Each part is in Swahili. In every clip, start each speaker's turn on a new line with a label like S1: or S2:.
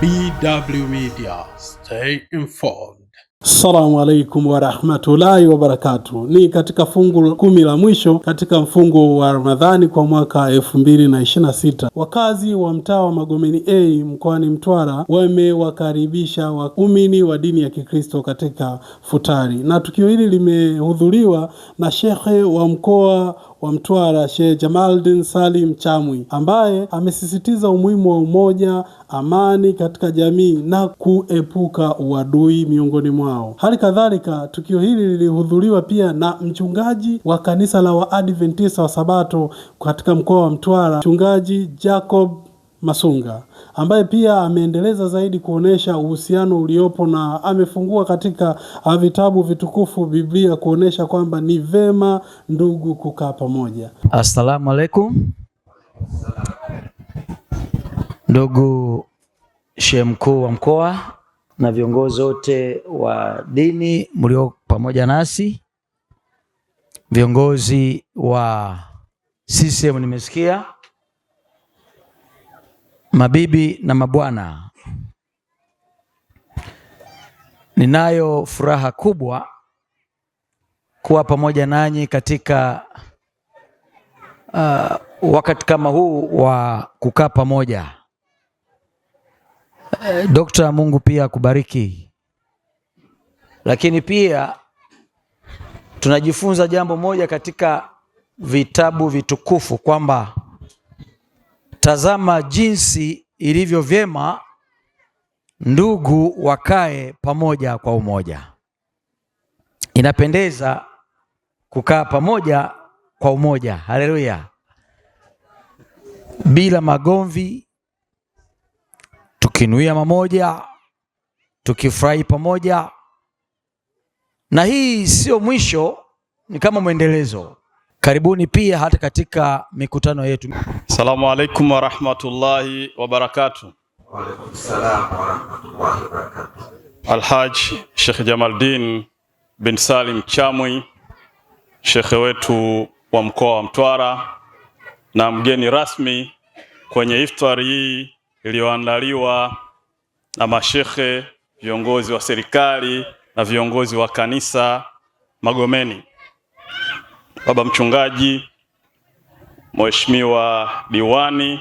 S1: BW Media, stay informed.
S2: Assalamu alaikum wa rahmatullahi wa barakatuh. Ni katika fungu 10 la mwisho katika mfungo wa Ramadhani kwa mwaka 2026. Wakazi wa mtaa wa Magomeni A mkoani Mtwara wamewakaribisha waumini wa dini ya Kikristo katika futari, na tukio hili limehudhuriwa na Shekhe wa mkoa wa Mtwara, Sheikh Jamaldin Salim Chamwi, ambaye amesisitiza umuhimu wa umoja, amani katika jamii na kuepuka uadui miongoni mwao. Hali kadhalika tukio hili lilihudhuriwa pia na mchungaji wa kanisa la Waadventista wa Sabato katika mkoa wa Mtwara, mchungaji Jacob Masunga, ambaye pia ameendeleza zaidi kuonesha uhusiano uliopo na amefungua katika vitabu vitukufu Biblia kuonesha kwamba ni vema ndugu kukaa pamoja.
S3: Assalamu alaikum. Ndugu Shehe mkuu wa mkoa na viongozi wote wa dini mlio pamoja nasi, viongozi wa CCM nimesikia, mabibi na mabwana, ninayo furaha kubwa kuwa pamoja nanyi katika wakati kama huu wa kukaa pamoja. Dokta, Mungu pia akubariki. Lakini pia tunajifunza jambo moja katika vitabu vitukufu kwamba tazama jinsi ilivyo vyema ndugu wakae pamoja kwa umoja. Inapendeza kukaa pamoja kwa umoja. Haleluya. Bila magomvi, tukinuia mamoja, tukifurahi pamoja. Na hii sio mwisho, ni kama mwendelezo. Karibuni pia hata katika mikutano yetu.
S4: Assalamu alaikum wa rahmatullahi wa barakatuh.
S5: Wa alaikum salam wa rahmatullahi wa barakatuh.
S4: Alhaj Sheikh Jamaldin bin Salim Chamwi, shekhe wetu wa mkoa wa Mtwara na mgeni rasmi kwenye iftari hii iliyoandaliwa na mashekhe, viongozi wa serikali na viongozi wa kanisa Magomeni, baba mchungaji, mheshimiwa diwani,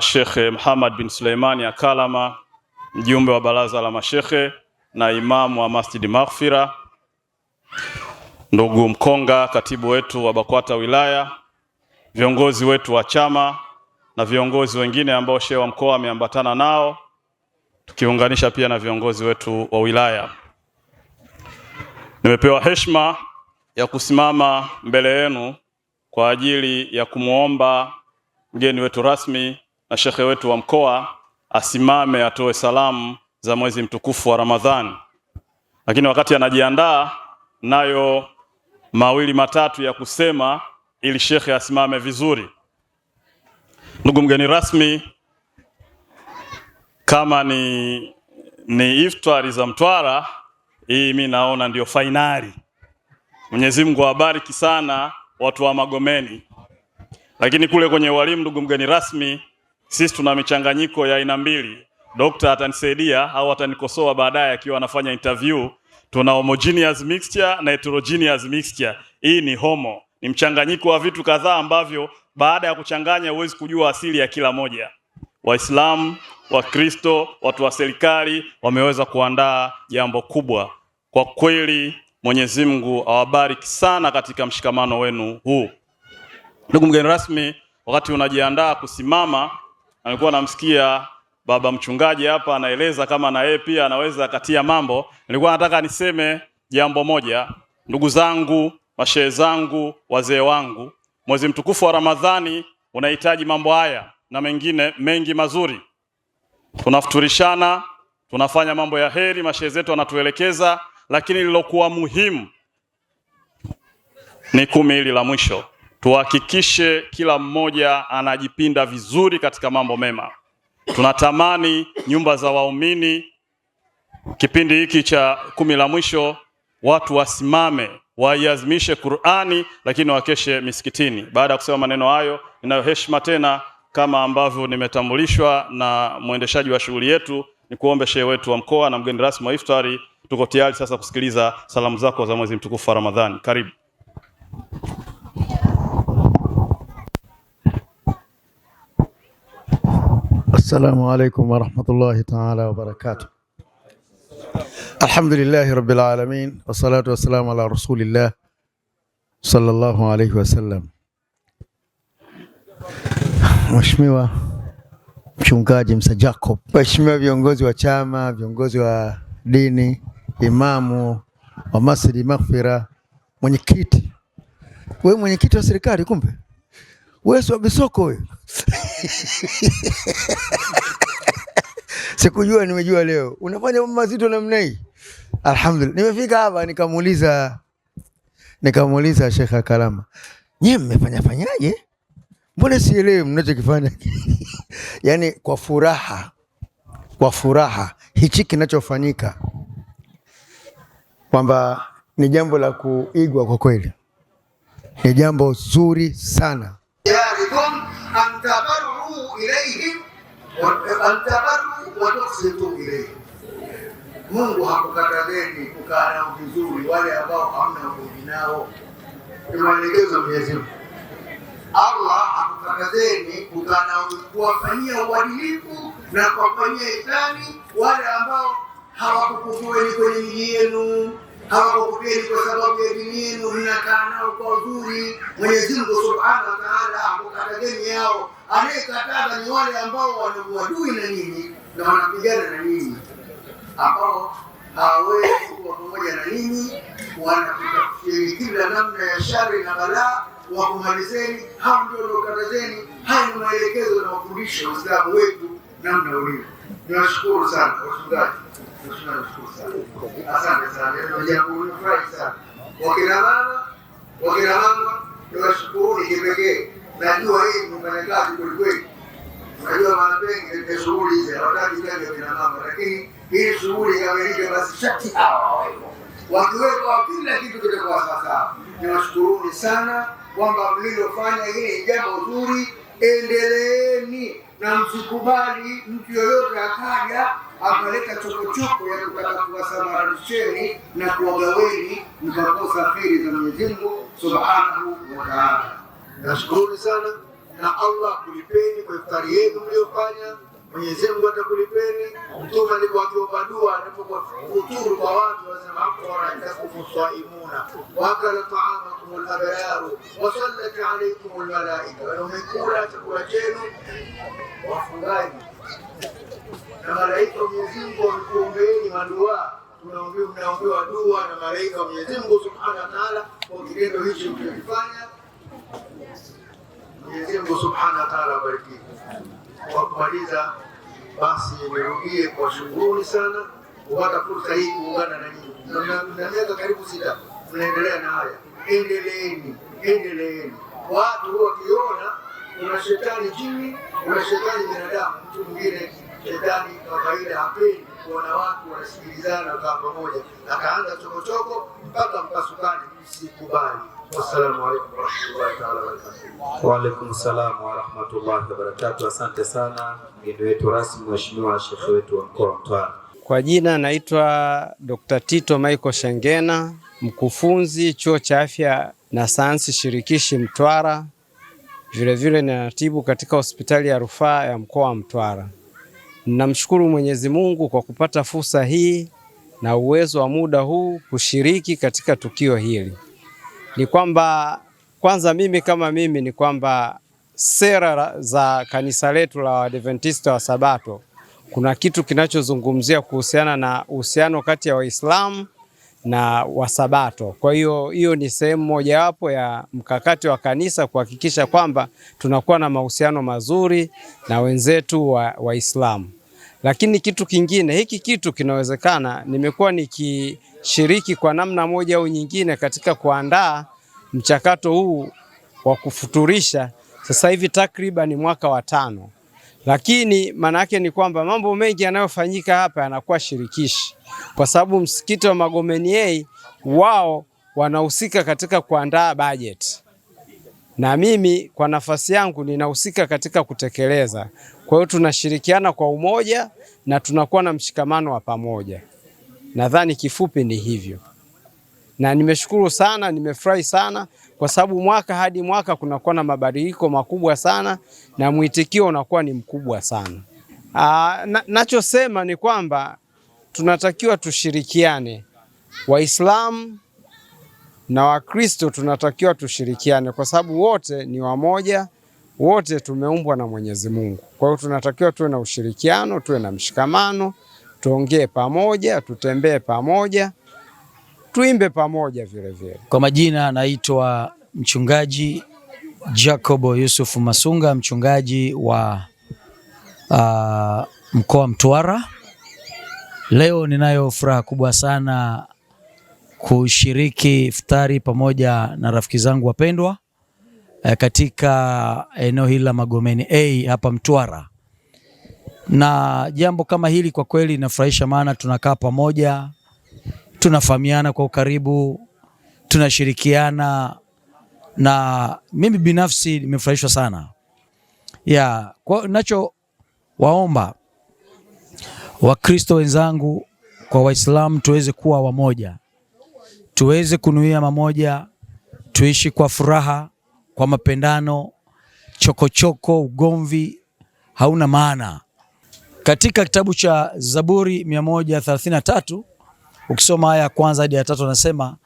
S4: Sheikh Muhammad bin Suleimani Akalama, mjumbe wa baraza la mashekhe na imamu wa Masjid Maghfira, ndugu Mkonga, katibu wetu wa BAKWATA wilaya, viongozi wetu wa chama na viongozi wengine ambao shehe wa mkoa ameambatana nao, tukiunganisha pia na viongozi wetu wa wilaya. Nimepewa heshima ya kusimama mbele yenu kwa ajili ya kumuomba mgeni wetu rasmi na shekhe wetu wa mkoa asimame atoe salamu za mwezi mtukufu wa Ramadhani. Lakini wakati anajiandaa, nayo mawili matatu ya kusema ili shekhe asimame vizuri. Ndugu mgeni rasmi, kama ni iftari za Mtwara, hii mimi naona ndio fainali. Mwenyezi Mungu awabariki sana watu wa Magomeni. Lakini kule kwenye walimu, ndugu mgeni rasmi, sisi tuna michanganyiko ya aina mbili. Dokta atanisaidia au atanikosoa baadaye akiwa anafanya interview. Tuna homogeneous mixture na heterogeneous mixture. Hii ni homo, ni mchanganyiko wa vitu kadhaa ambavyo baada ya kuchanganya huwezi kujua asili ya kila moja. Waislamu, Wakristo, watu wa serikali wameweza kuandaa jambo kubwa. Kwa kweli Mwenyezi Mungu awabariki sana katika mshikamano wenu huu. Ndugu mgeni rasmi, wakati unajiandaa kusimama, nilikuwa namsikia baba mchungaji hapa anaeleza kama na yeye pia anaweza katia mambo. Nilikuwa nataka niseme jambo moja. Ndugu zangu, mashehe zangu, wazee wangu, mwezi mtukufu wa Ramadhani unahitaji mambo haya na mengine mengi mazuri. Tunafuturishana, tunafanya mambo ya heri, mashehe zetu wanatuelekeza, lakini lilokuwa muhimu ni 10 hili la mwisho. Tuhakikishe kila mmoja anajipinda vizuri katika mambo mema. Tunatamani nyumba za waumini kipindi hiki cha 10 la mwisho watu wasimame, waiazimishe Qur'ani, lakini wakeshe misikitini. Baada ya kusema maneno hayo, ninayo heshima tena kama ambavyo nimetambulishwa na mwendeshaji wa shughuli yetu, ni kuombe shehe wetu wa mkoa na mgeni rasmi wa iftari, tuko tayari sasa kusikiliza salamu zako za mwezi mtukufu wa Ramadhani. Karibu.
S6: Assalamu alaikum warahmatullahi ta'ala wabarakatuh. Alhamdulillahi rabbil alamin, wassalatu wassalamu ala rasulillah sallallahu alayhi wasallam. Mheshimiwa Mchungaji Msa Jacob, Mheshimiwa viongozi wa chama, viongozi wa dini, imamu wa Masjid Maghfira, mwenyekiti. Wewe mwenyekiti wa serikali kumbe? Wewe sio Bisoko wewe. Sikujua, nimejua leo. Unafanya mambo mazito namna hii. Alhamdulillah. Nimefika hapa nikamuuliza Sheikh Kalama, "Nyie mmefanyaje? Mbona sielewi mnachokifanya?" Yaani kwa furaha hichi kinachofanyika kwamba ni jambo la kuigwa kwa kweli. Ni jambo zuri sana. Antabaru ilayhim wa tuqsitu ilayhim. Mungu hakukatazeni kukaa nao vizuri wale ambao hamna ugomvi nao. Ni maelekezo Mwenyezi Mungu. Allah hakukatazeni kukaa nao, kuwafanyia uadilifu na kuwafanyia ihsani wale ambao hawakukufueni kwenye miji yenu, hawakukupeni kwa sababu ya dini yenu, mnakaa nao kwa uzuri. Mwenyezi Mungu Subhanahu wa Ta'ala hakukatazeni yao. Anayekataza ni wale ambao wanamuadui na nyinyi na wanapigana na nyinyi, ambao hawawezi kuwa pamoja na nyinyi, wanakutafutia kila namna ya shari na balaa wa kumalizeni. Hao ndio wanaokatazeni. Haya ni maelekezo na mafundisho ya Uislamu wetu namna ulivyo. Niwashukuru sana wachungaji. Nashukuru sana. Asante sana. Ndio jambo nifurahi sana. Wakina mama niwashukuru ni kipekee. Najua hii mfanya kazi kweli. Najua mara pengi katika shughuli hizi hawataki kazi ya mama, lakini hii shughuli ikamilike basi shati hawa wakiweka kila kitu kitakuwa sawa. Niwashukuruni sana kwamba mlilofanya hili ni jambo zuri. Endeleeni na msikubali mtu yoyote akaja akaleta chokochoko ya kutaka kuwasamarisheni na kuwagaweni mkakosa kheri za Mwenyezi Mungu Subhanahu wa Ta'ala. Nashukuru sana na Allah kulipeni kwa iftari yenu mliofanya. Mwenyezi Mungu atakulipeni. Mtume alikuwa akiomba dua anapokuwa futuru kwa watu, wasema afara indakum saimuna wa akala ta'amakum al-abrar wa sallat alaykum al-malaika. Wamekula chakula chenu wafungaji na malaika wa Mwenyezi Mungu wamekuombeeni madua. Mnaombewa dua na malaika wa Mwenyezi Mungu Subhanahu wa Ta'ala kwa kitendo hicho mlichofanya. Mwenyezi Mungu Subhanahu wa Ta'ala abariki. Kwa kumaliza basi nirudie kwa shukrani sana kupata fursa hii kuungana na nyinyi. Na miaka karibu 6 mnaendelea na haya. Endeleeni. Watu wakiona kuna shetani jini, kuna shetani binadamu, mtu mwingine shetani kwa kawaida hapendi kuona watu wanasikilizana kwa pamoja. Akaanza chokochoko mpaka mpasukani, msikubali. Wassalamu alaykum warahmatullahi ta'ala wabarakatuh.
S7: Wa alaykum salaam wa rahmatullahi wa barakatuh. Asante sana mgeni wetu rasmi, mheshimiwa shekhe wetu wa mkoa wa Mtwara.
S8: Kwa jina naitwa Dr. Tito Michael Shangena, mkufunzi chuo cha afya na sayansi shirikishi Mtwara. Vile ninaratibu katika hospitali ya rufaa ya mkoa wa Mtwara. Ninamshukuru Mwenyezi Mungu kwa kupata fursa hii na uwezo wa muda huu kushiriki katika tukio hili. Ni kwamba kwanza mimi ni kwamba sera za kanisa letu la Waadventista wa Sabato kuna kitu kinachozungumzia kuhusiana na uhusiano kati ya Waislamu na Wasabato. Kwa hiyo ni sehemu mojawapo ya mkakati wa kanisa kuhakikisha kwamba tunakuwa na mahusiano mazuri na wenzetu wa Waislamu. Lakini kitu kingine, hiki kitu kinawezekana, nimekuwa nikishiriki kwa namna moja au nyingine katika kuandaa mchakato huu wa kufuturisha sasa hivi takriban mwaka wa 5. Lakini maana yake ni kwamba mambo mengi yanayofanyika hapa yanakuwa shirikishi, kwa sababu msikiti wa Magomeni A wao wanahusika katika kuandaa budget. na mimi kwa nafasi yangu ninahusika katika kutekeleza. Kwa hiyo tunashirikiana kwa umoja na tunakuwa na mshikamano wa pamoja. Nadhani kifupi ni hivyo. Na nimeshukuru sana, nimefurahi sana kwa sababu mwaka hadi mwaka kunakuwa na mabadiliko makubwa sana na mwitikio unakuwa ni mkubwa sana. Nachosema ni kwamba tunatakiwa tushirikiane. Waislamu na Wakristo tunatakiwa tushirikiane kwa sababu wote ni wamoja, wote tumeumbwa na Mwenyezi Mungu. Kwa hiyo tunatakiwa tuwe na ushirikiano, tuwe na mshikamano, tuongee pamoja, tutembee pamoja, tuimbe pamoja vile vile.
S3: Kwa majina naitwa Mchungaji Jacobo Yusuf Masunga, mchungaji wa mkoa Mtwara. Leo ninayo furaha kubwa sana kushiriki iftari pamoja na rafiki zangu wapendwa katika eneo hili la Magomeni A hapa Mtwara. Na jambo kama hili kwa kweli linafurahisha, maana tunakaa pamoja, tunafahamiana kwa ukaribu, tunashirikiana, na mimi binafsi nimefurahishwa sana. Kwa nacho waomba Wakristo wenzangu, kwa Waislamu tuweze kuwa wamoja, tuweze kunuia mamoja, tuishi kwa furaha, kwa mapendano. Chokochoko, ugomvi hauna maana. Katika kitabu cha Zaburi 133 ukisoma aya ya kwanza hadi ya 3 anasema,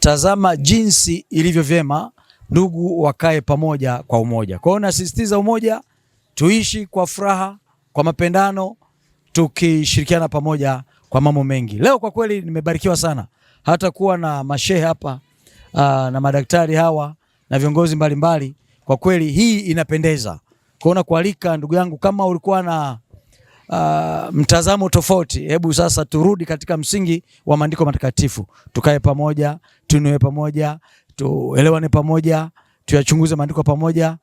S3: tazama jinsi ilivyo vyema ndugu wakae pamoja kwa umoja. Kwa hiyo nasisitiza umoja, tuishi kwa furaha, kwa mapendano, tukishirikiana pamoja kwa mambo mengi. Leo kwa kweli nimebarikiwa sana hata kuwa na mashehe hapa na madaktari hawa na viongozi mbalimbali. Kwa kweli hii inapendeza. Kuona kualika ndugu yangu, kama ulikuwa na mtazamo tofauti, hebu sasa turudi katika msingi wa maandiko matakatifu, tukae pamoja, tunue pamoja, tuelewane pamoja, tuyachunguze maandiko pamoja.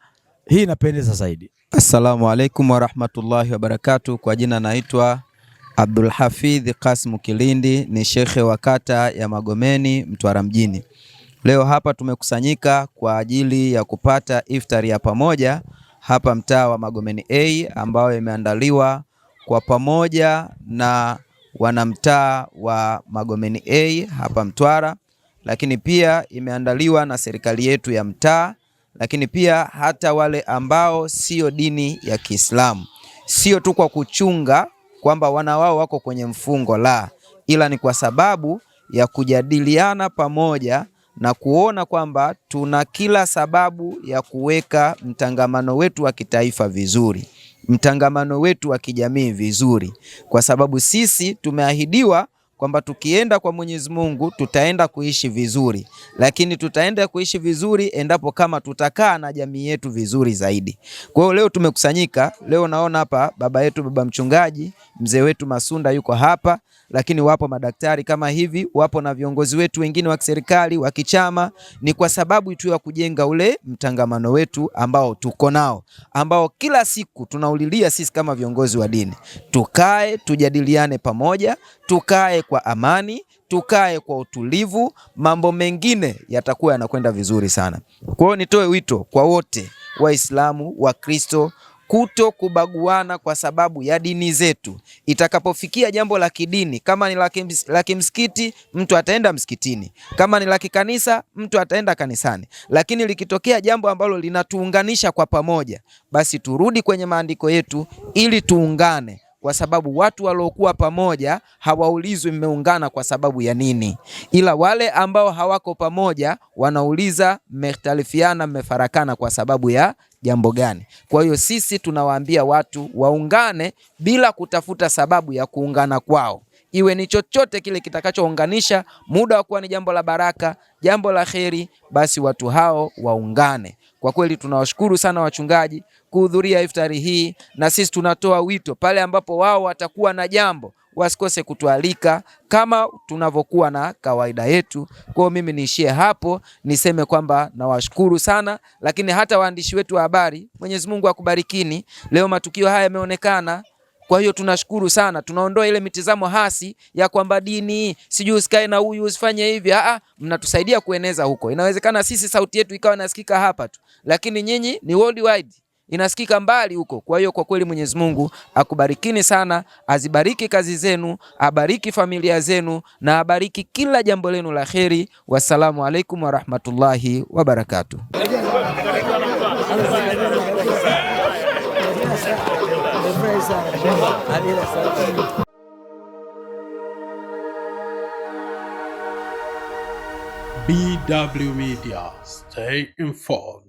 S3: Hii inapendeza zaidi.
S9: Assalamu alaikum wa rahmatullahi wa barakatuh. Kwa jina naitwa Abdul Hafidh Qasim Kilindi, ni shekhe wa kata ya Magomeni Mtwara mjini. Leo hapa tumekusanyika kwa ajili ya kupata iftari ya pamoja hapa mtaa wa Magomeni A, ambayo imeandaliwa kwa pamoja na wanamtaa wa Magomeni A hapa Mtwara, lakini pia imeandaliwa na serikali yetu ya mtaa, lakini pia hata wale ambao sio dini ya Kiislamu. Sio tu kwa kuchunga kwamba wana wao wako kwenye mfungo, la, ila ni kwa sababu ya kujadiliana pamoja na kuona kwamba tuna kila sababu ya kuweka mtangamano wetu wa kitaifa vizuri, mtangamano wetu wa kijamii vizuri, kwa sababu sisi tumeahidiwa kwamba tukienda kwa Mwenyezi Mungu tutaenda kuishi vizuri, lakini tutaenda kuishi vizuri endapo kama tutakaa na jamii yetu vizuri zaidi. Kwa hiyo leo tumekusanyika, leo naona hapa baba yetu, baba mchungaji, mzee wetu Masunda yuko hapa, lakini wapo madaktari kama hivi, wapo na viongozi wetu wengine wa kiserikali, wa kichama. Ni kwa sababu tu ya kujenga ule mtangamano wetu ambao tuko nao, ambao kila siku tunaulilia sisi kama viongozi wa dini. Tukae, tujadiliane pamoja, tukae kwa amani, tukae kwa utulivu, mambo mengine yatakuwa yanakwenda vizuri sana. Kwa hiyo nitoe wito kwa wote, Waislamu, Wakristo, kuto kubaguana kwa sababu ya dini zetu. Itakapofikia jambo la kidini, kama ni la kimsikiti, mtu ataenda msikitini, kama ni la kikanisa, mtu ataenda kanisani. Lakini likitokea jambo ambalo linatuunganisha kwa pamoja, basi turudi kwenye maandiko yetu ili tuungane, kwa sababu watu waliokuwa pamoja hawaulizwi mmeungana kwa sababu ya nini, ila wale ambao hawako pamoja wanauliza mmetalifiana, mmefarakana kwa sababu ya jambo gani. Kwa hiyo sisi tunawaambia watu waungane bila kutafuta sababu ya kuungana kwao, iwe ni chochote kile kitakachounganisha, muda wa kuwa ni jambo la baraka, jambo la kheri, basi watu hao waungane. Kwa kweli tunawashukuru sana wachungaji kuhudhuria iftari hii, na sisi tunatoa wito pale ambapo wao watakuwa na jambo wasikose kutualika kama tunavyokuwa na kawaida yetu. Kwa mimi niishie hapo, niseme kwamba nawashukuru sana, lakini hata waandishi wetu wa habari, Mwenyezi Mungu akubarikini. Leo matukio haya yameonekana,
S10: Kwa hiyo tunashukuru sana, tunaondoa ile mitazamo hasi ya kwamba dini sijui usikae na huyu usifanye hivi. Mnatusaidia kueneza huko. Inawezekana sisi sauti yetu ikawa nasikika hapa tu, lakini nyinyi ni worldwide, inasikika mbali huko. Kwa hiyo kwa kweli Mwenyezi Mungu akubarikini sana, azibariki kazi zenu, abariki familia zenu na abariki kila jambo lenu la kheri. Wassalamu alaikum warahmatullahi wabarakatuh.
S1: BW Media, stay informed.